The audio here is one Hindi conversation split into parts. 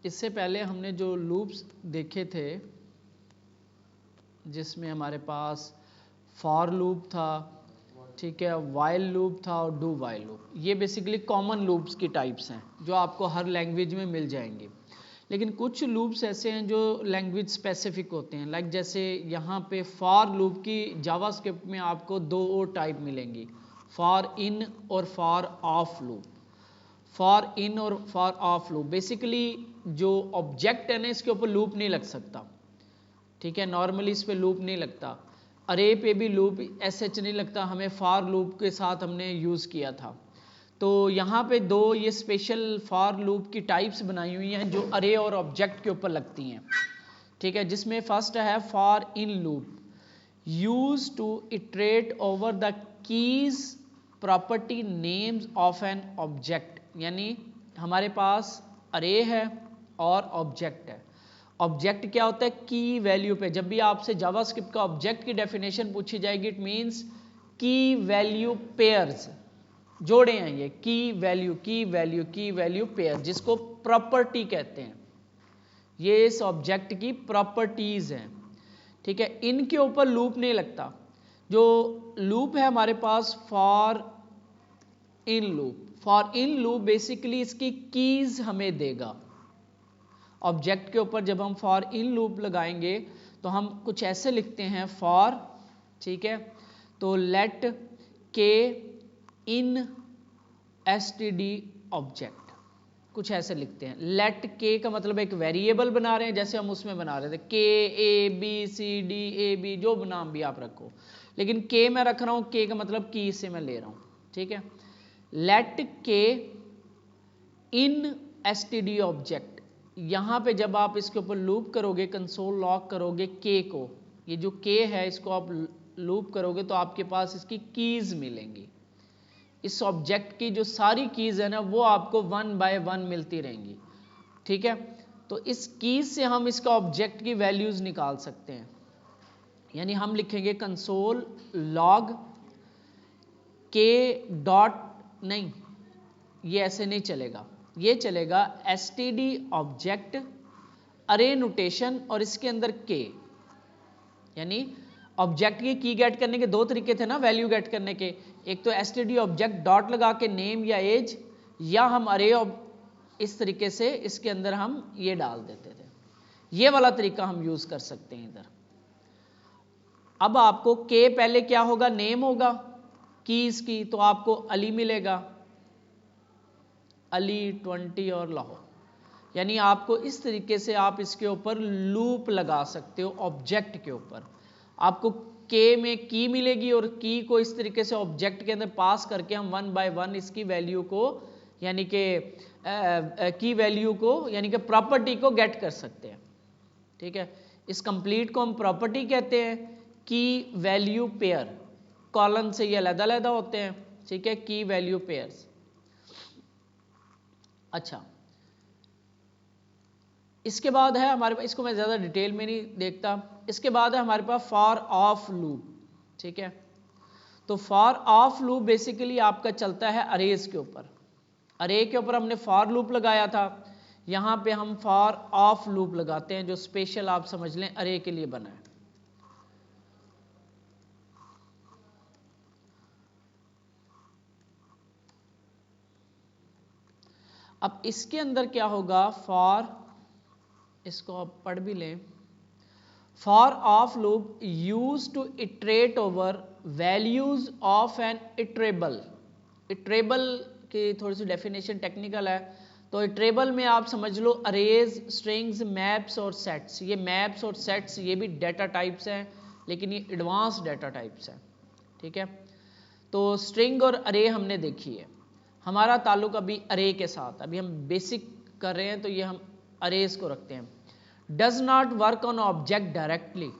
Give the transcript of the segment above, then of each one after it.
इससे पहले हमने जो लूप्स देखे थे जिसमें हमारे पास फॉर लूप था, ठीक है, वाइल लूप था और डू वाइल लूप, ये बेसिकली कॉमन लूप्स की टाइप्स हैं जो आपको हर लैंग्वेज में मिल जाएंगे। लेकिन कुछ लूप्स ऐसे हैं जो लैंग्वेज स्पेसिफिक होते हैं, लाइक जैसे यहाँ पे फॉर लूप की जावास्क्रिप्ट में आपको दो और टाइप मिलेंगी, फॉर इन और फॉर ऑफ लूप। फॉर इन और फॉर ऑफ लूप बेसिकली जो ऑब्जेक्ट है ना इसके ऊपर लूप नहीं लग सकता, ठीक है, नॉर्मली इस पे लूप नहीं लगता, अरे पे भी लूप एसएच नहीं लगता, हमें फॉर लूप के साथ हमने यूज़ किया था। तो यहाँ पे दो ये स्पेशल फॉर लूप की टाइप्स बनाई हुई हैं जो अरे और ऑब्जेक्ट के ऊपर लगती हैं, ठीक है, जिसमें फर्स्ट है for in loop, use to iterate over the keys property names of an object. यानी हमारे पास अरे है और ऑब्जेक्ट है। ऑब्जेक्ट क्या होता है, की वैल्यू पे, जब भी आपसे जावास्क्रिप्ट का ऑब्जेक्ट की डेफिनेशन पूछी जाएगी इट मींस की वैल्यू पेयर्स, जोड़े हैं ये की वैल्यू की वैल्यू की वैल्यू पेयर, जिसको प्रॉपर्टी कहते हैं, ये इस ऑब्जेक्ट की प्रॉपर्टीज हैं, ठीक है। इनके ऊपर लूप नहीं लगता। जो लूप है हमारे पास for in loop, for in loop basically इसकी कीज हमें देगा। ऑब्जेक्ट के ऊपर जब हम फॉर इन लूप लगाएंगे तो हम कुछ ऐसे लिखते हैं फॉर, ठीक है, तो लेट के इन एसटीडी ऑब्जेक्ट, कुछ ऐसे लिखते हैं। लेट के का मतलब एक वेरिएबल बना रहे हैं, जैसे हम उसमें बना रहे थे के A B C D A B, जो नाम भी आप रखो, लेकिन के मैं रख रहा हूं, के का मतलब की से मैं ले रहा हूं, ठीक है। लेट के इन एसटीडी ऑब्जेक्ट, यहां पे जब आप इसके ऊपर लूप करोगे, कंसोल लॉक करोगे के को, ये जो के है इसको आप लूप करोगे तो आपके पास इसकी कीज मिलेंगी। इस ऑब्जेक्ट की जो सारी कीज है ना वो आपको 1 बाय 1 मिलती रहेंगी, ठीक है। तो इस कीज से हम इसका ऑब्जेक्ट की वैल्यूज निकाल सकते हैं। यानी हम लिखेंगे कंसोल लॉग के डॉट, नहीं ये ऐसे नहीं चलेगा, ये चलेगा एसटीडी ऑब्जेक्ट अरे नोटेशन और इसके अंदर के। यानी ऑब्जेक्ट की गेट करने के दो तरीके थे ना वैल्यू गेट करने के, एक तो एसटीडी ऑब्जेक्ट डॉट लगा के नेम या एज, या हम अरे इस तरीके से इसके अंदर हम ये डाल देते थे। ये वाला तरीका हम यूज कर सकते हैं इधर। अब आपको के पहले क्या होगा, नेम होगा कीज की, तो आपको अली मिलेगा, अली 20 और लाहौर। यानी आपको इस तरीके से आप इसके ऊपर लूप लगा सकते हो ऑब्जेक्ट के ऊपर। आपको के में की मिलेगी और की को इस तरीके से ऑब्जेक्ट के अंदर पास करके हम 1 बाय 1 इसकी वैल्यू को, यानी कि की वैल्यू को, यानी कि प्रॉपर्टी को गेट कर सकते हैं, ठीक है। इस कंप्लीट को हम प्रॉपर्टी कहते हैं। की वैल्यू पेयर, कॉलन से ये अलग-अलग होते हैं, ठीक है, की वैल्यू पेयर्स। अच्छा, इसके बाद है हमारे पास, इसको मैं ज़्यादा डिटेल में नहीं देखता, इसके बाद है हमारे पास फॉर ऑफ लूप, ठीक है। तो फॉर ऑफ लूप बेसिकली आपका चलता है अरेज के ऊपर। अरे के ऊपर हमने फॉर लूप लगाया था, यहाँ पे हम फॉर ऑफ लूप लगाते हैं जो स्पेशल आप समझ लें अरे के लिए बना है। अब इसके अंदर क्या होगा, फॉर, इसको आप पढ़ भी लें, for of loop use to iterate over values of an iterable. Iterable की थोड़ी सी डेफिनेशन टेक्निकल है, तो इटरेबल में आप समझ लो अरेज, स्ट्रिंग्स, मैप्स और सेट्स। ये मैप्स और सेट्स ये भी डाटा टाइप्स हैं, लेकिन ये एडवांस डाटा टाइप्स हैं, ठीक है। तो स्ट्रिंग और अरे हमने देखी है, हमारा ताल्लुक अभी अरे के साथ, अभी हम बेसिक कर रहे हैं तो ये हम अरेज को रखते हैं। Does not work on object directly,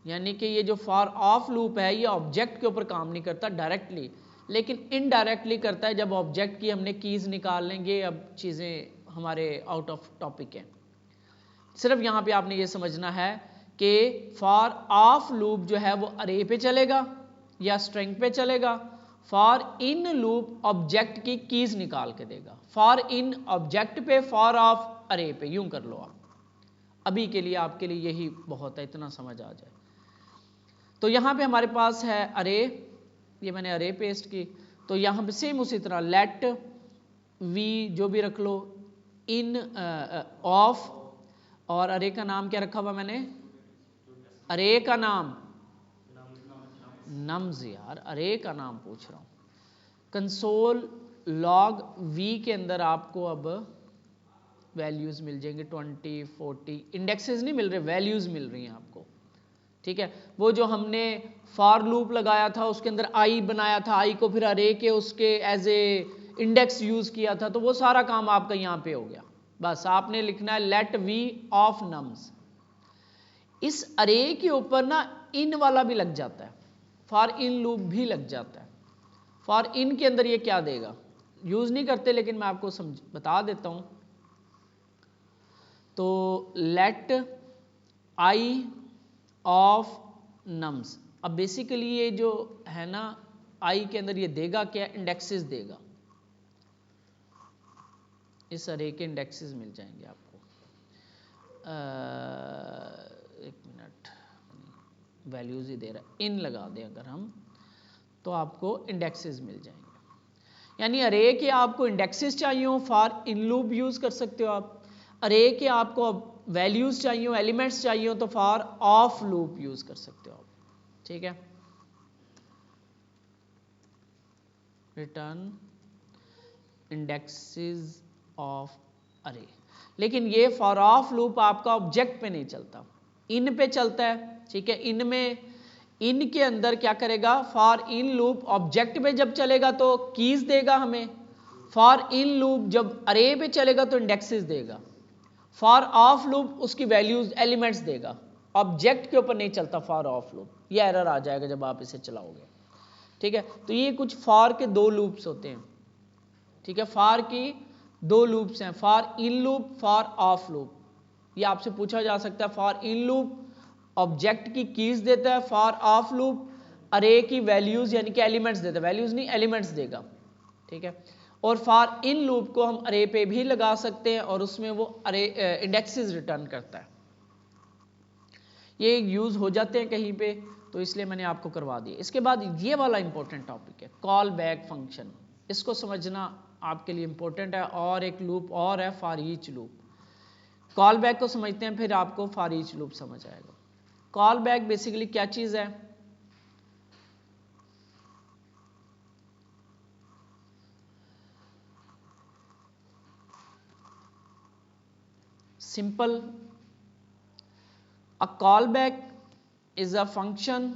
यानी कि ये जो फॉर ऑफ लूप है ये ऑब्जेक्ट के ऊपर काम नहीं करता डायरेक्टली, लेकिन इनडायरेक्टली करता है जब ऑब्जेक्ट की हमने कीज निकाल लेंगे। अब चीज़ें हमारे आउट ऑफ टॉपिक हैं, सिर्फ यहाँ पे आपने ये समझना है कि फॉर ऑफ लूप जो है वो अरे पे चलेगा या स्ट्रिंग पे चलेगा। फॉर इन लूप ऑब्जेक्ट की कीज निकाल के देगा, फॉर इन ऑब्जेक्ट पे, फॉर ऑफ अरे पे, यूं कर लो आप। अभी के लिए आपके लिए यही बहुत है, इतना समझ आ जाए। तो यहाँ पे हमारे पास है अरे, ये मैंने अरे पेस्ट की, तो यहाँ पे सेम उसी तरह लेट वी जो भी रख लो, इन ऑफ, और अरे का नाम क्या रखा हुआ मैंने, अरे का नाम नम्स, यार अरे का नाम पूछ रहा हूँ। कंसोल लॉग वी के अंदर आपको अब वैल्यूज मिल जाएंगे 20, 40, इंडेक्सेस नहीं मिल रहे, वैल्यूज मिल रही हैं आपको, ठीक है। वो जो हमने फॉर लूप लगाया था उसके अंदर आई बनाया था, आई को फिर अरे के उसके एज ए इंडेक्स यूज किया था, तो वो सारा काम आपका यहाँ पे हो गया। बस आपने लिखना है लेट वी ऑफ नम्स। इस अरे के ऊपर ना इन वाला भी लग जाता है, फॉर इन लूप भी लग जाता है। फॉर इन के अंदर ये क्या देगा, यूज नहीं करते लेकिन मैं आपको बता देता हूं। तो लेट आई ऑफ नम्स, अब बेसिकली ये जो है ना आई के अंदर ये देगा क्या, इंडेक्सेस देगा। इस अरे के इंडेक्सेस मिल जाएंगे आपको। एक मिनट, वैल्यूज ही दे रहा है, इन लगा दें अगर हम, तो आपको इंडेक्सेस मिल जाएंगे। यानी अरे के आपको इंडेक्सेस चाहिए हो, फॉर इन लूप यूज कर सकते हो आप। अरे के आपको वैल्यूज चाहिए हो, एलिमेंट्स चाहिए हो, तो फॉर ऑफ लूप यूज कर सकते हो आप, ठीक है। रिटर्न इंडेक्सेस ऑफ अरे, लेकिन ये फॉर ऑफ लूप आपका ऑब्जेक्ट पे नहीं चलता, इन पे चलता है, ठीक है। इन में, इन के अंदर क्या करेगा, फॉर इन लूप ऑब्जेक्ट पे जब चलेगा तो कीज देगा हमें, फॉर इन लूप जब अरे पे चलेगा तो इंडेक्सेस देगा, फॉर ऑफ लूप उसकी वैल्यूज एलिमेंट्स देगा, ऑब्जेक्ट के ऊपर नहीं चलता फॉर ऑफ लूप। ये एरर आ जाएगा जब आप इसे चलाओगे, ठीक है। तो ये कुछ फॉर के दो लूप्स होते हैं, ठीक है। फॉर की दो लूप्स हैं, for in loop, for of loop. ये आपसे पूछा जा सकता है, फॉर इन लूप ऑब्जेक्ट की कीज देता है, फॉर ऑफ लूप अरे की वैल्यूज यानी कि एलिमेंट्स देता है, वैल्यूज नहीं एलिमेंट्स देगा, ठीक है। और फॉर इन लूप को हम अरे पे भी लगा सकते हैं और उसमें वो अरे इंडेक्सेस रिटर्न करता है। ये यूज हो जाते हैं कहीं पे, तो इसलिए मैंने आपको करवा दिया। इसके बाद ये वाला इंपॉर्टेंट टॉपिक है कॉल बैक फंक्शन, इसको समझना आपके लिए इंपॉर्टेंट है। और एक लूप और है for each loop. Call back को समझते हैं फिर आपको फॉर ईच लूप समझ आएगा। कॉल बैक बेसिकली क्या चीज है, simple, a callback is a function,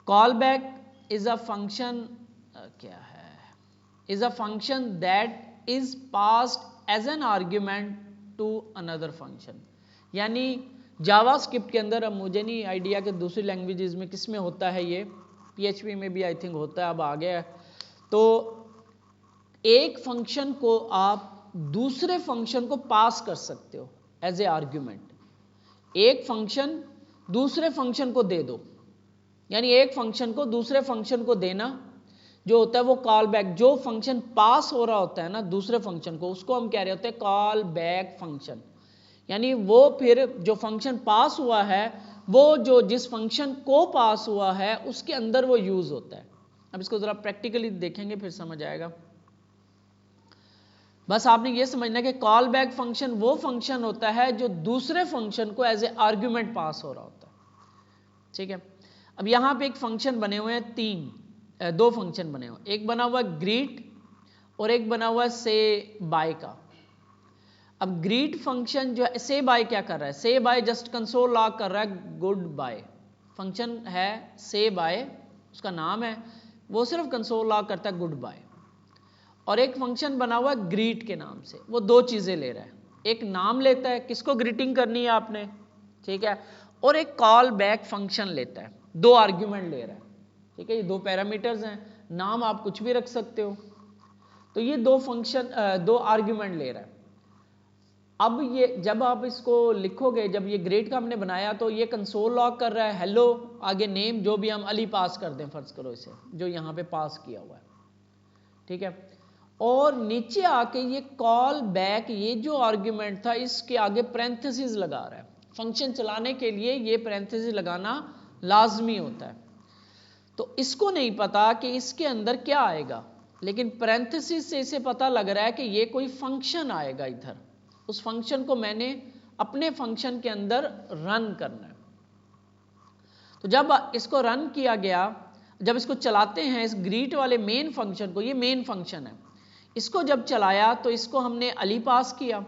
callback is a function क्या है, is a function that is passed as an argument to another function। यानी जावास्क्रिप्ट के अंदर, अब मुझे नहीं आइडिया कि दूसरी लैंग्वेजेस में किस में होता है, ये PHP में भी आई थिंक होता है, अब आ गया है। तो एक फंक्शन को आप दूसरे फंक्शन को पास कर सकते हो एज ए आर्ग्यूमेंट। एक फंक्शन दूसरे फंक्शन को दे दो, यानी एक फंक्शन को दूसरे फंक्शन को देना जो होता है वो कॉल बैक। जो फंक्शन पास हो रहा होता है ना दूसरे फंक्शन को, उसको हम कह रहे होते हैं कॉल बैक फंक्शन। यानी वो फिर जो फंक्शन पास हुआ है वो जो जिस फंक्शन को पास हुआ है उसके अंदर वो यूज होता है। अब इसको जरा प्रैक्टिकली देखेंगे फिर समझ आएगा। बस आपने ये समझना कि कॉल बैक फंक्शन वो फंक्शन होता है जो दूसरे फंक्शन को एज ए आर्ग्यूमेंट पास हो रहा होता है, ठीक है। अब यहां पे एक फंक्शन बने हुए हैं, दो फंक्शन बने हुए, एक बना हुआ है ग्रीट और एक बना हुआ है से बाय का। अब ग्रीट फंक्शन जो है, से बाय क्या कर रहा है, से बाय जस्ट कंसोल लॉग कर रहा है गुड बाय। फंक्शन है से बाय, उसका नाम है, वो सिर्फ कंसोल लॉग करता है गुड बाय। और एक फंक्शन बना हुआ है ग्रीट के नाम से, वो दो चीजें ले रहा है, एक नाम लेता है किसको ग्रीटिंग करनी है आपने, ठीक है, और एक कॉल बैक फंक्शन लेता है, दो आर्ग्यूमेंट ले रहा है, ठीक है। ये दो पैरामीटर्स हैं, नाम आप कुछ भी रख सकते हो। तो ये दो फंक्शन दो आर्ग्यूमेंट ले रहा है। अब ये जब आप इसको लिखोगे, जब ये ग्रेड का हमने बनाया तो ये कंसोल लॉग कर रहा है हेलो, आगे नेम जो भी हम अली पास कर दें, फर्ज करो इसे जो यहाँ पे पास किया हुआ है, ठीक है। और नीचे आके ये कॉल बैक, ये जो आर्ग्यूमेंट था इसके आगे पैरेंथेसिस लगा रहा है। फंक्शन चलाने के लिए ये पैरेंथेसिस लगाना लाजमी होता है। तो इसको नहीं पता कि इसके अंदर क्या आएगा, लेकिन पैरेंथेसिस से इसे पता लग रहा है कि ये कोई फंक्शन आएगा इधर। उस फंक्शन को मैंने अपने फंक्शन के अंदर रन करना है। तो जब इसको रन किया गया, जब इसको चलाते हैं इस ग्रीट वाले मेन फंक्शन को, ये मेन फंक्शन है, इसको जब चलाया तो इसको हमने अली पास किया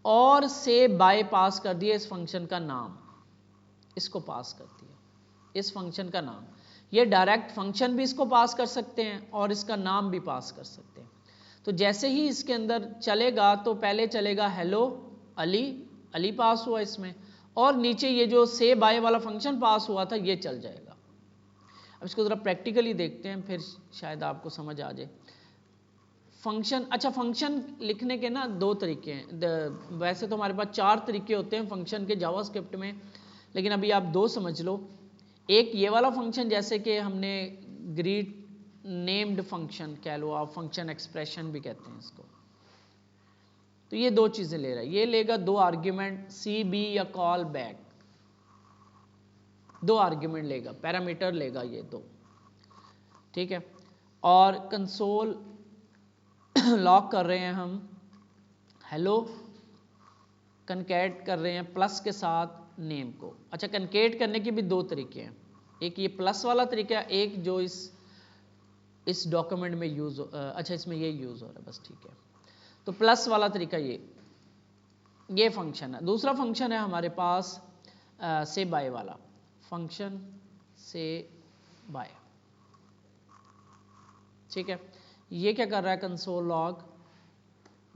और से बाय पास कर दिया, इस फंक्शन का नाम इसको पास कर दिया, इस फंक्शन का नाम। ये डायरेक्ट फंक्शन भी इसको पास कर सकते हैं और इसका नाम भी पास कर सकते हैं। तो जैसे ही इसके अंदर चलेगा तो पहले चलेगा हेलो अली, अली पास हुआ इसमें, और नीचे ये जो से बाय वाला फंक्शन पास हुआ था ये चल जाएगा। अब इसको ज़रा प्रैक्टिकली देखते हैं, फिर शायद आपको समझ आ जाए। फंक्शन, अच्छा फंक्शन लिखने के ना दो तरीके हैं, वैसे तो हमारे पास 4 तरीके होते हैं फंक्शन के जावास्क्रिप्ट में, लेकिन अभी आप 2 समझ लो। एक ये वाला फंक्शन, जैसे कि हमने ग्रीट नेम्ड फंक्शन कह लो आप, फंक्शन एक्सप्रेशन भी कहते हैं इसको। तो ये 2 चीज़ें ले रहा है, ये लेगा 2 आर्ग्यूमेंट सी बी या कॉल बैक, 2 आर्ग्यूमेंट लेगा, पैरामीटर लेगा ये 2, ठीक है। और कंसोल लॉक कर रहे हैं हम हेलो, कनकेट कर रहे हैं प्लस के साथ नेम को। अच्छा, कनकेट करने के भी 2 तरीके हैं, एक ये प्लस वाला तरीका, एक जो इस डॉक्यूमेंट में यूज, अच्छा इसमें ये यूज हो रहा है बस, ठीक है। तो प्लस वाला तरीका ये फंक्शन है। दूसरा फंक्शन है हमारे पास से बाय वाला फंक्शन, से बाय, ठीक है। ये क्या कर रहा है, कंसोल लॉग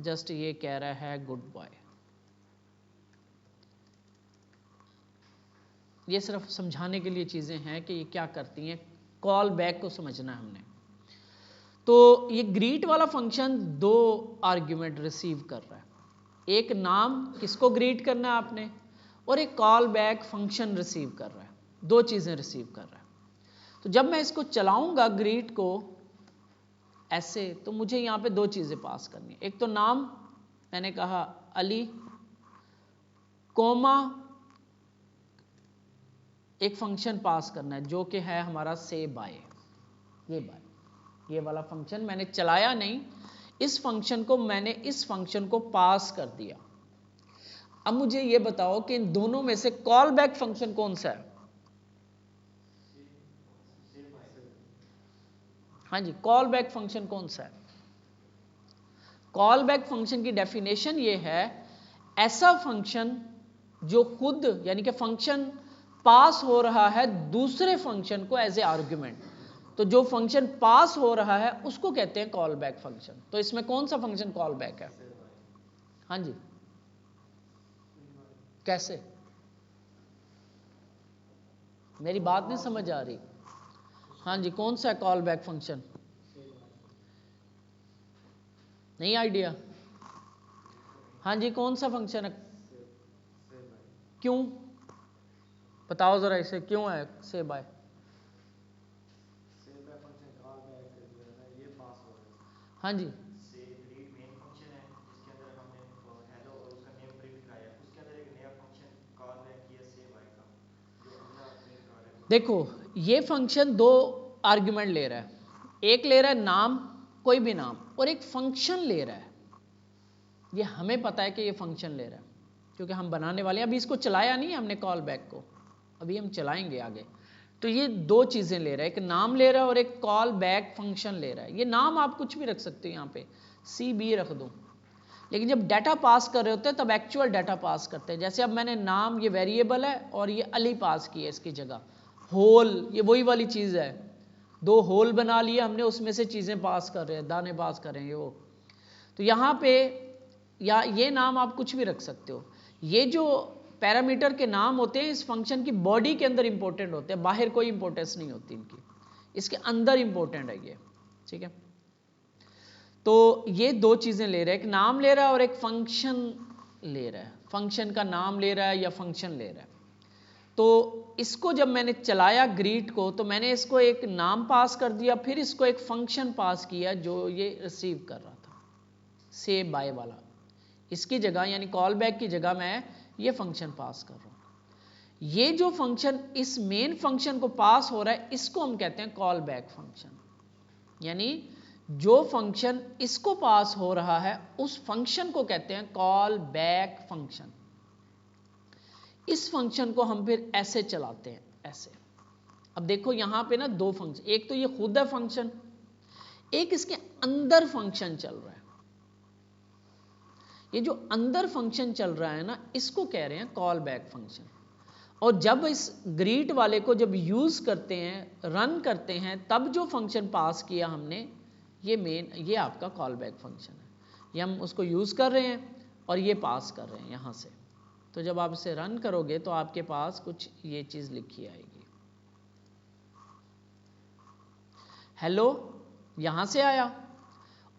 जस्ट ये कह रहा है गुड बॉय। ये सिर्फ समझाने के लिए चीजें हैं कि ये क्या करती हैं, कॉल बैक को समझना है हमने। तो ये ग्रीट वाला फंक्शन 2 आर्ग्यूमेंट रिसीव कर रहा है, एक नाम किसको ग्रीट करना है आपने, और एक कॉल बैक फंक्शन रिसीव कर रहा है, 2 चीजें रिसीव कर रहा है। तो जब मैं इसको चलाऊंगा ग्रीट को ऐसे, तो मुझे यहाँ पे 2 चीजें पास करनी है, एक तो नाम मैंने कहा अली, कोमा एक फंक्शन पास करना है जो कि है हमारा से बाय, ये बाय, ये वाला फंक्शन मैंने चलाया नहीं, इस फंक्शन को मैंने इस फंक्शन को पास कर दिया। अब मुझे ये बताओ कि इन दोनों में से कॉल बैक फंक्शन कौन सा है? हाँ जी, कॉल बैक फंक्शन कौन सा है? कॉल बैक फंक्शन की डेफिनेशन ये है, ऐसा फंक्शन जो खुद, यानी कि फंक्शन पास हो रहा है दूसरे फंक्शन को एज ए आर्ग्यूमेंट, तो जो फंक्शन पास हो रहा है उसको कहते हैं कॉल बैक फंक्शन। तो इसमें कौन सा फंक्शन कॉल बैक है? हाँ जी, कैसे? मेरी बात नहीं समझ आ रही। हाँ जी, कौन सा कॉल बैक फंक्शन? नहीं आइडिया? हाँ जी, कौन सा फंक्शन है? क्यों बताओ जरा, इसे क्यों है से बाय? हाँ जी, देखो ये फंक्शन 2 आर्ग्यूमेंट ले रहा है, एक ले रहा है नाम, कोई भी नाम, और एक फंक्शन ले रहा है। ये हमें पता है कि ये फंक्शन ले रहा है क्योंकि हम बनाने वाले हैं, अभी इसको चलाया नहीं है हमने कॉल बैक को, अभी हम चलाएंगे आगे। तो ये 2 चीजें ले रहा है, एक नाम ले रहा है और एक कॉल बैक फंक्शन ले रहा है। ये नाम आप कुछ भी रख सकते हो, यहाँ पे सी बी रख दो, लेकिन जब डाटा पास कर रहे होते हैं तब एक्चुअल डाटा पास करते हैं। जैसे अब मैंने नाम, ये वेरिएबल है और ये अली पास की है इसकी जगह, होल ये वही वाली चीज़ है, 2 होल बना लिए हमने, उसमें से चीज़ें पास कर रहे हैं, दाने पास करेंगे वो। तो यहाँ पे या ये नाम आप कुछ भी रख सकते हो। ये जो पैरामीटर के नाम होते हैं इस फंक्शन की बॉडी के अंदर इंपॉर्टेंट होते हैं, बाहर कोई इंपॉर्टेंस नहीं होती इनकी, इसके अंदर इंपॉर्टेंट है ये, ठीक है। तो ये 2 चीज़ें ले रहा है, एक नाम ले रहा है और एक फंक्शन ले रहा है, फंक्शन का नाम ले रहा है या फंक्शन ले रहा है। तो इसको जब मैंने चलाया ग्रीट को, तो मैंने इसको एक नाम पास कर दिया, फिर इसको एक फंक्शन पास किया जो ये रिसीव कर रहा था। से बाय वाला, इसकी जगह यानी कॉल बैक की जगह मैं ये फंक्शन पास कर रहा हूं। ये जो फंक्शन इस मेन फंक्शन को पास हो रहा है इसको हम कहते हैं कॉल बैक फंक्शन। यानी जो फंक्शन इसको पास हो रहा है उस फंक्शन को कहते हैं कॉल बैक फंक्शन। इस फंक्शन को हम फिर ऐसे चलाते हैं, ऐसे। अब देखो यहां पे ना दो फंक्शन, एक तो ये खुद है फंक्शन, एक इसके अंदर फंक्शन चल रहा है। ये जो अंदर फंक्शन चल रहा है ना इसको कह रहे हैं कॉल बैक फंक्शन। और जब इस ग्रीट वाले को जब यूज करते हैं, रन करते हैं, तब जो फंक्शन पास किया हमने ये आपका कॉल बैक फंक्शन है। ये हम उसको यूज कर रहे हैं और ये पास कर रहे हैं यहां से। तो जब आप इसे रन करोगे तो आपके पास कुछ ये चीज लिखी आएगी, हेलो यहां से आया,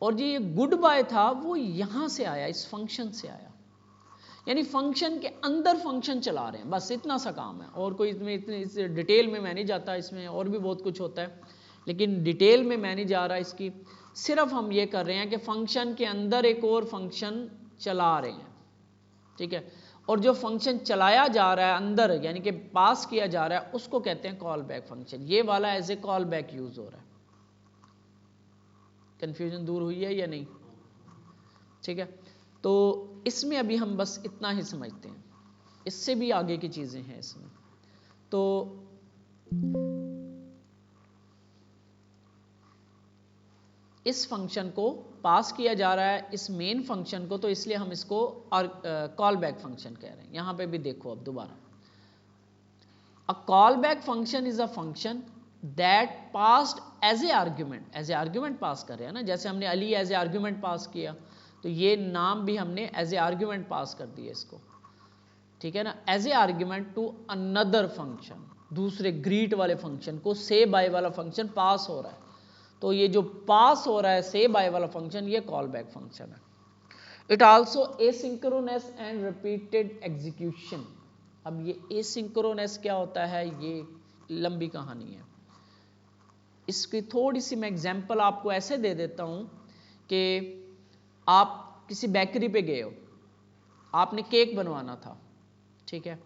और जो ये गुड बाय था वो यहां से आया, इस फंक्शन से आया। यानी फंक्शन के अंदर फंक्शन चला रहे हैं, बस इतना सा काम है। और कोई इसमें इस डिटेल में मैं नहीं जाता, इसमें और भी बहुत कुछ होता है, लेकिन डिटेल में मैं नहीं जा रहा इसकी। सिर्फ हम ये कर रहे हैं कि फंक्शन के अंदर एक और फंक्शन चला रहे हैं, ठीक है। और जो फंक्शन चलाया जा रहा है अंदर, यानी कि पास किया जा रहा है, उसको कहते हैं कॉल बैक फंक्शन। ये वाला as a call back use हो रहा है। कंफ्यूजन दूर हुई है या नहीं? ठीक है, तो इसमें अभी हम बस इतना ही समझते हैं, इससे भी आगे की चीजें हैं इसमें। तो इस फंक्शन को पास किया जा रहा है, इस मेन फंक्शन को, तो इसलिए हम इसको कॉल बैक फंक्शन कह रहे हैं। यहां पे भी देखो अब दोबारा, a call back function is a function that passed as a argument pass कर रहे हैं ना, जैसे हमने Ali as a argument pass किया, तो ये नाम भी हमने एज ए आर्ग्यूमेंट पास कर दिया इसको, ठीक है ना, as a argument to another function, दूसरे ग्रीट वाले फंक्शन को से बाय वाला फंक्शन पास हो रहा है। तो ये जो पास हो रहा है से बाय वाला फंक्शन, ये कॉल बैक फंक्शन है। It also asynchronous and repeated execution. अब ये एसिंक्रोनस क्या होता है, ये लंबी कहानी है। इसकी थोड़ी सी मैं एग्जांपल आपको ऐसे दे देता हूं कि आप किसी बेकरी पे गए हो, आपने केक बनवाना था, ठीक है।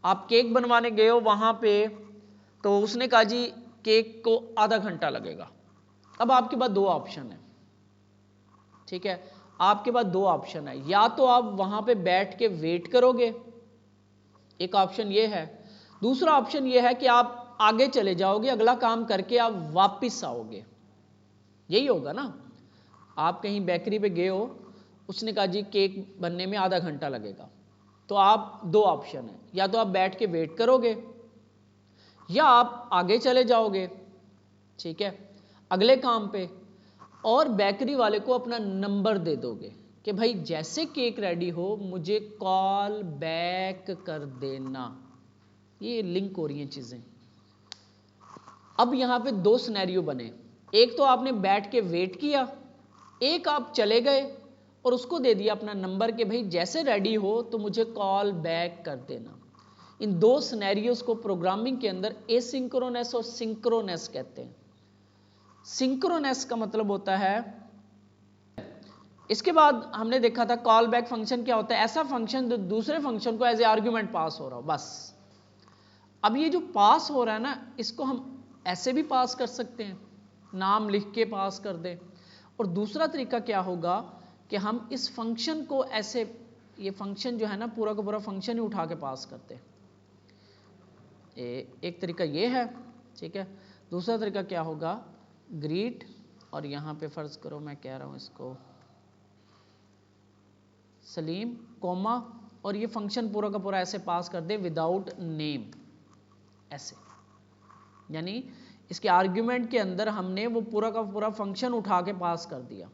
आप केक बनवाने गए हो वहां पे, तो उसने कहा जी केक को आधा घंटा लगेगा। अब आपके पास दो ऑप्शन है, ठीक है, आपके पास दो ऑप्शन है, या तो आप वहां पे बैठ के वेट करोगे, एक ऑप्शन ये है। दूसरा ऑप्शन ये है कि आप आगे चले जाओगे, अगला काम करके आप वापस आओगे। यही होगा ना, आप कहीं बेकरी पे गए हो, उसने कहा जी केक बनने में आधा घंटा लगेगा, तो आप दो ऑप्शन है, या तो आप बैठ के वेट करोगे या आप आगे चले जाओगे, ठीक है, अगले काम पे, और बेकरी वाले को अपना नंबर दे दोगे कि भाई जैसे केक रेडी हो मुझे कॉल बैक कर देना। ये लिंक हो रही हैं चीजें। अब यहां पे दो सिनेरियो बने, एक तो आपने बैठ के वेट किया, एक आप चले गए और उसको दे दिया अपना नंबर कि भाई जैसे रेडी हो तो मुझे कॉल बैक कर देना। इन दो सिनेरियोस को प्रोग्रामिंग के अंदर एसिंक्रोनस और सिंक्रोनस कहते हैं। सिंक्रोनस का मतलब होता है, इसके बाद हमने देखा था कॉल बैक फंक्शन क्या होता है, ऐसा फंक्शन जो दूसरे फंक्शन को एज ए आर्ग्यूमेंट पास हो रहा हो, बस। अब ये जो पास हो रहा है ना, इसको हम ऐसे भी पास कर सकते हैं, नाम लिख के पास कर दें, और दूसरा तरीका क्या होगा कि हम इस फंक्शन को ऐसे, ये फंक्शन जो है ना पूरा का पूरा फंक्शन ही उठा के पास करते हैं। एक तरीका ये है, ठीक है। दूसरा तरीका क्या होगा, ग्रीट, और यहां पे फर्ज करो मैं कह रहा हूं इसको सलीम कोमा, और ये फंक्शन पूरा का पूरा ऐसे पास कर दे विदाउट नेम, ऐसे। यानी इसके आर्ग्यूमेंट के अंदर हमने वो पूरा का पूरा फंक्शन उठा के पास कर दिया।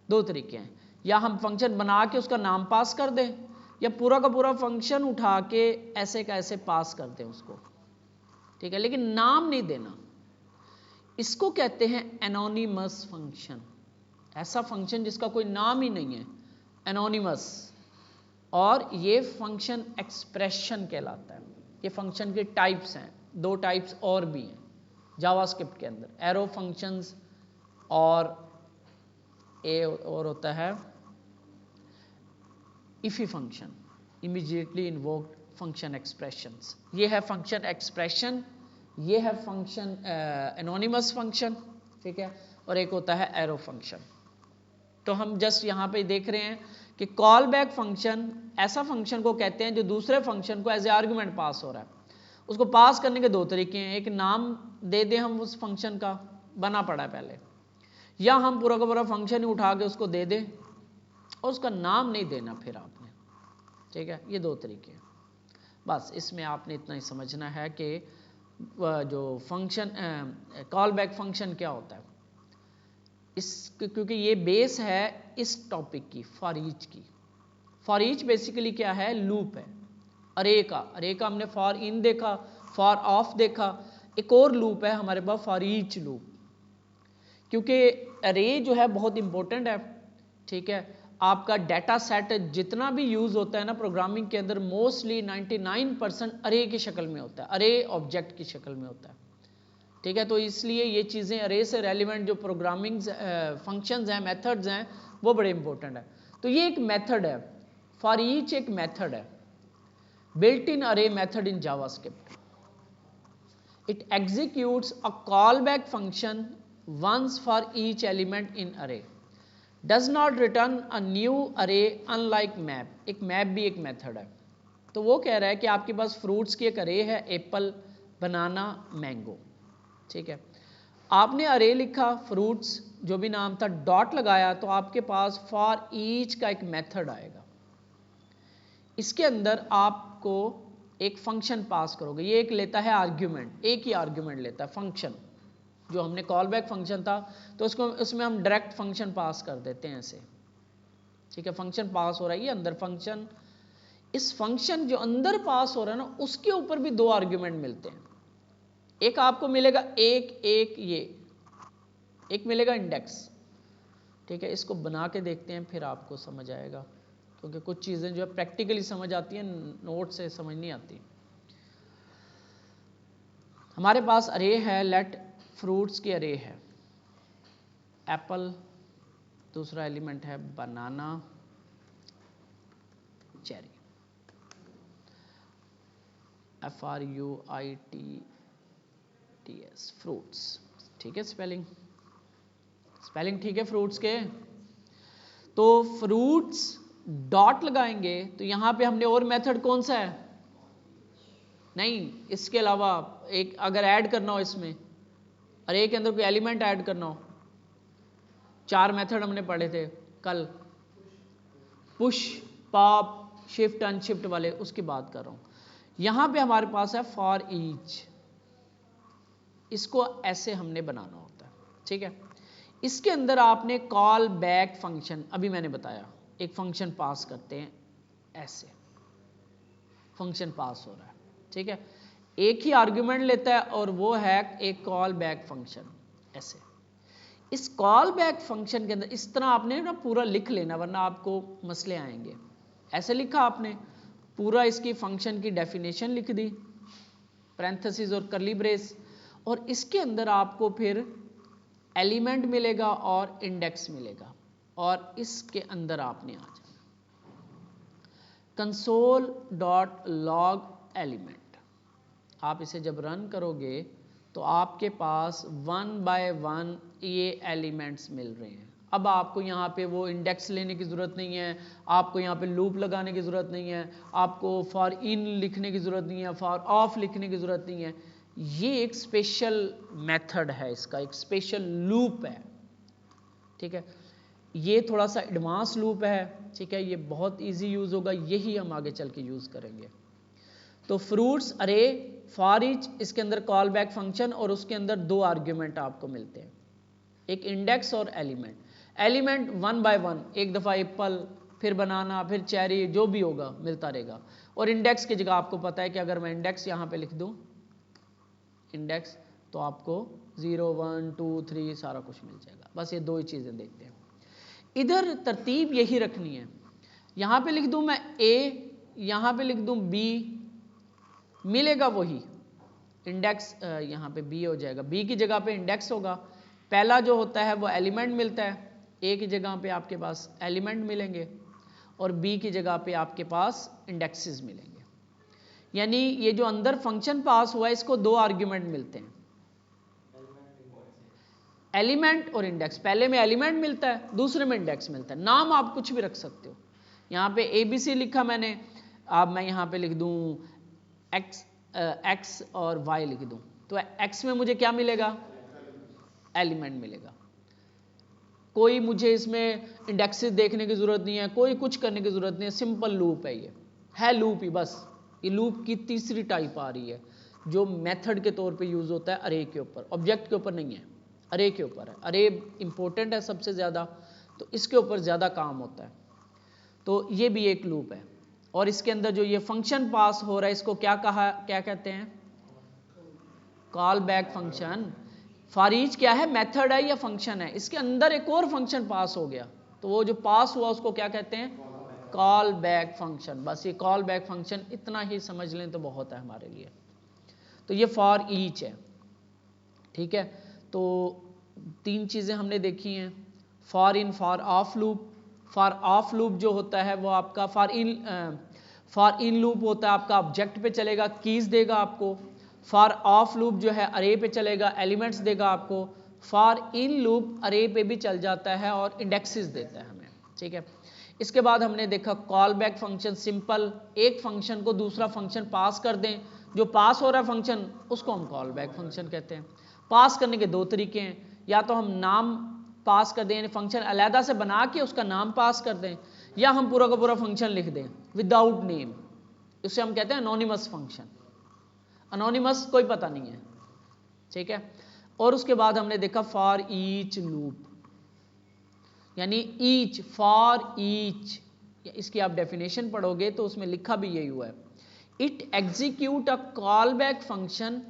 दो तरीके हैं, या हम फंक्शन बना के उसका नाम पास कर दें, या पूरा का पूरा फंक्शन उठा के ऐसे का ऐसे पास कर दें उसको, ठीक है, लेकिन नाम नहीं देना। इसको कहते हैं एनोनिमस फंक्शन। ऐसा फंक्शन जिसका कोई नाम ही नहीं है, एनोनिमस। और ये फंक्शन एक्सप्रेशन कहलाता है। ये फंक्शन के टाइप्स हैं, दो टाइप्स और भी हैं जावास्क्रिप्ट के अंदर, एरो फंक्शंस और और होता है IIFE function, immediately invoked function expressions. ये है फंक्शन एक्सप्रेशन, ये है फंक्शन एनोनिमस फंक्शन, ठीक है, और एक होता है एरो फंक्शन। तो हम जस्ट यहाँ पे देख रहे हैं कि कॉल बैक फंक्शन ऐसा फंक्शन को कहते हैं जो दूसरे फंक्शन को एज ए आर्गुमेंट पास हो रहा है। उसको पास करने के दो तरीके हैं, एक नाम दे दें हम उस फंक्शन का, बना पड़ा है पहले, या हम पूरा का पूरा फंक्शन ही उठा के उसको दे दें और उसका नाम नहीं देना फिर आपने, ठीक है। ये दो तरीके हैं। बस इसमें आपने इतना ही समझना है कि जो फंक्शन कॉल बैक फंक्शन क्या होता है, इस क्योंकि ये बेस है इस टॉपिक की, फॉर ईच की। फॉर ईच बेसिकली क्या है, लूप है अरे का हमने फॉर इन देखा, फॉर ऑफ देखा, एक और लूप है हमारे पास फॉर ईच लूप, क्योंकि अरे जो है बहुत इंपॉर्टेंट है, ठीक है। आपका डाटा सेट जितना भी यूज होता है ना प्रोग्रामिंग के अंदर, मोस्टली 99% अरे की शक्ल में होता है, अरे ऑब्जेक्ट की शक्ल में होता है, ठीक है। तो इसलिए ये चीज़ें अरे से रेलिवेंट जो प्रोग्रामिंग फंक्शंस हैं, मेथड्स हैं, वो बड़े इंपॉर्टेंट है। तो ये एक मेथड है, फॉर ईच एक मेथड है, built in array method in JavaScript. It executes a callback function once for each element in array. Does not return a new array unlike map. एक map भी एक मेथड है। तो वो कह रहा है कि आपके पास फ्रूट्स की एक अरे है, एप्पल, बनाना, मैंगो, ठीक है। आपने अरे लिखा, फ्रूट्स जो भी नाम था, डॉट लगाया, तो आपके पास फॉर ईच का एक मेथड आएगा। इसके अंदर आपको एक फंक्शन पास करोगे, ये एक लेता है आर्ग्यूमेंट, एक ही आर्ग्यूमेंट लेता है फंक्शन। जो हमने कॉल बैक फंक्शन था तो उसमें हम डायरेक्ट फंक्शन पास कर देते हैं ऐसे, ठीक है। फंक्शन पास हो रहा है, ये अंदर फंक्शन, इस फंक्शन जो अंदर पास हो रहा है ना, उसके ऊपर भी दो आर्ग्यूमेंट मिलते हैं। एक आपको मिलेगा ये एक मिलेगा इंडेक्स, ठीक है। इसको बना के देखते हैं, फिर आपको समझ आएगा, क्योंकि कुछ चीज़ें जो है प्रैक्टिकली समझ आती हैं, नोट से समझ नहीं आती। हमारे पास अरे है, लेट फ्रूट्स की अरे है, एप्पल, दूसरा एलिमेंट है बनाना, चेरी, FRUITS, फ्रूट्स, ठीक है। स्पेलिंग ठीक है फ्रूट्स के। तो फ्रूट्स डॉट लगाएंगे तो यहां पे हमने और मेथड कौन सा है, नहीं, इसके अलावा एक अगर ऐड करना हो इसमें, अरे के अंदर कोई एलिमेंट ऐड करना हो, 4 मेथड हमने पढ़े थे कल, पुश, पॉप, शिफ्ट, अनशिफ्ट वाले, उसकी बात कर रहा हूं। यहां पे हमारे पास है फॉर ईच, इसको ऐसे हमने बनाना होता है, ठीक है। इसके अंदर आपने कॉल बैक फंक्शन, अभी मैंने बताया, एक फंक्शन पास करते हैं, ऐसे फंक्शन पास हो रहा है, ठीक है। एक ही आर्गुमेंट लेता है और वो है एक कॉल बैक फंक्शन, ऐसे। इस कॉल बैक फंक्शन के अंदर इस तरह आपने ना पूरा लिख लेना, वरना आपको मसले आएंगे। ऐसे लिखा आपने पूरा, इसकी फंक्शन की डेफिनेशन लिख दी, पैरेंथेसिस और कर्ली ब्रेस, और इसके अंदर आपको फिर एलिमेंट मिलेगा और इंडेक्स मिलेगा, और इसके अंदर आपने आ जाना console.log एलिमेंट। आप इसे जब रन करोगे तो आपके पास 1 बाय 1 ये एलिमेंट्स मिल रहे हैं। अब आपको यहाँ पे वो इंडेक्स लेने की ज़रूरत नहीं है, आपको यहाँ पे लूप लगाने की ज़रूरत नहीं है, आपको फॉर इन लिखने की ज़रूरत नहीं है, फॉर ऑफ लिखने की ज़रूरत नहीं है। ये एक स्पेशल मेथड है, इसका एक स्पेशल लूप है, ठीक है। ये थोड़ा सा एडवांस लूप है, ठीक है। ये बहुत इजी यूज़ होगा, यही हम आगे चल के यूज़ करेंगे। तो फ्रूट्स अरे, फॉर ईच, इसके अंदर कॉल बैक फंक्शन, और उसके अंदर 2 आर्ग्यूमेंट आपको मिलते हैं, एक इंडेक्स और एलिमेंट। एलिमेंट 1 बाय 1, एक दफ़ा एप्पल, फिर बनाना, फिर चेरी, जो भी होगा मिलता रहेगा। और इंडेक्स की जगह आपको पता है कि अगर मैं इंडेक्स यहाँ पे लिख दूँ इंडेक्स, तो आपको 0 1 2 3 सारा कुछ मिल जाएगा। बस ये 2 ही चीज़ें देखते हैं। इधर तरतीब यही रखनी है, यहाँ पे लिख दूँ मैं ए, यहाँ पे लिख दूँ बी, मिलेगा वही इंडेक्स, यहाँ पे बी हो जाएगा, बी की जगह पे इंडेक्स होगा। पहला जो होता है वो एलिमेंट मिलता है, ए की जगह पे आपके पास एलिमेंट मिलेंगे और बी की जगह पे आपके पास इंडेक्सेस मिलेंगे। यानी ये जो अंदर फंक्शन पास हुआ है इसको दो आर्ग्यूमेंट मिलते हैं, एलिमेंट और इंडेक्स। पहले में एलिमेंट मिलता है, दूसरे में इंडेक्स मिलता है। नाम आप कुछ भी रख सकते हो। यहाँ पे ABC लिखा मैंने, अब मैं यहाँ पे लिख दूँ x और y लिख दूँ, तो x में मुझे क्या मिलेगा? एलिमेंट मिलेगा। कोई मुझे इसमें इंडेक्सेस देखने की जरूरत नहीं है, कोई कुछ करने की जरूरत नहीं है, सिंपल लूप है, ये है लूप ही बस। ये लूप की तीसरी टाइप आ रही है जो मेथड के तौर पे यूज होता है अरे के ऊपर, ऑब्जेक्ट के ऊपर नहीं है, अरे के ऊपर है। अरे इंपॉर्टेंट है सबसे ज़्यादा, तो इसके ऊपर ज़्यादा काम होता है। तो ये भी एक लूप है और इसके अंदर जो ये फंक्शन पास हो रहा है इसको क्या कहते हैं? Call back function. For each क्या है? मेथड है या फंक्शन है। इसके अंदर एक और फंक्शन पास हो गया तो वो जो पास हुआ उसको क्या कहते हैं? Call back function. बस ये कॉल बैक फंक्शन इतना ही समझ लें तो बहुत है हमारे लिए। तो ये फॉर ईच है, ठीक है। तो तीन चीज़ें हमने देखी हैं, for in, for of loop. For of loop जो होता है वो आपका फॉर इन लूप होता है, आपका ऑब्जेक्ट पे चलेगा, कीज देगा आपको। फॉर ऑफ लूप जो है अरे पे चलेगा, एलिमेंट्स देगा आपको। फॉर इन लूप अरे पे भी चल जाता है और इंडेक्सेस देता है हमें, ठीक है। इसके बाद हमने देखा कॉल बैक फंक्शन, सिंपल, एक फंक्शन को दूसरा फंक्शन पास कर दें, जो पास हो रहा है फंक्शन उसको हम कॉल बैक फंक्शन कहते हैं। पास करने के दो तरीके हैं, या तो हम नाम पास कर दें, फंक्शन अलहदा से बना के उसका नाम पास कर दें, या हम पूरा का पूरा फंक्शन लिख दें विदाउट नेम, उसे हम कहते हैं अनोनिमस फंक्शन। अनोनिमस कोई पता नहीं है, ठीक है। और उसके बाद हमने देखा फॉर ईच लूप, यानी ईच, फॉर ईच, इसकी आप डेफिनेशन पढ़ोगे तो उसमें लिखा भी यही हुआ है, it execute a call back function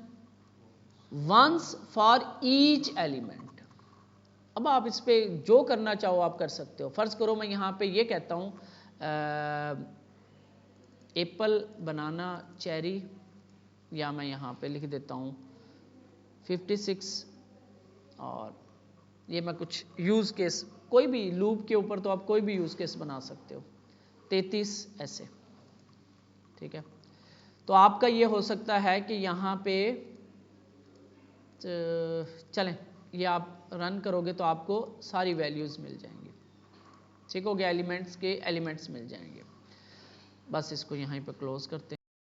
once for each element. अब आप इस पे जो करना चाहो आप कर सकते हो। फर्ज करो मैं यहाँ पे ये कहता हूँ एप्पल, बनाना, चेरी, या मैं यहाँ पे लिख देता हूँ 56, और ये मैं कुछ यूज़ केस, कोई भी लूप के ऊपर तो आप कोई भी यूज़ केस बना सकते हो, 33 ऐसे, ठीक है। तो आपका ये हो सकता है कि यहाँ पे चलें, ये आप रन करोगे तो आपको सारी वैल्यूज़ मिल जाएंगी, ठीक हो गया, एलिमेंट्स के एलिमेंट्स मिल जाएंगे। बस इसको यहीं पे क्लोज करते हैं।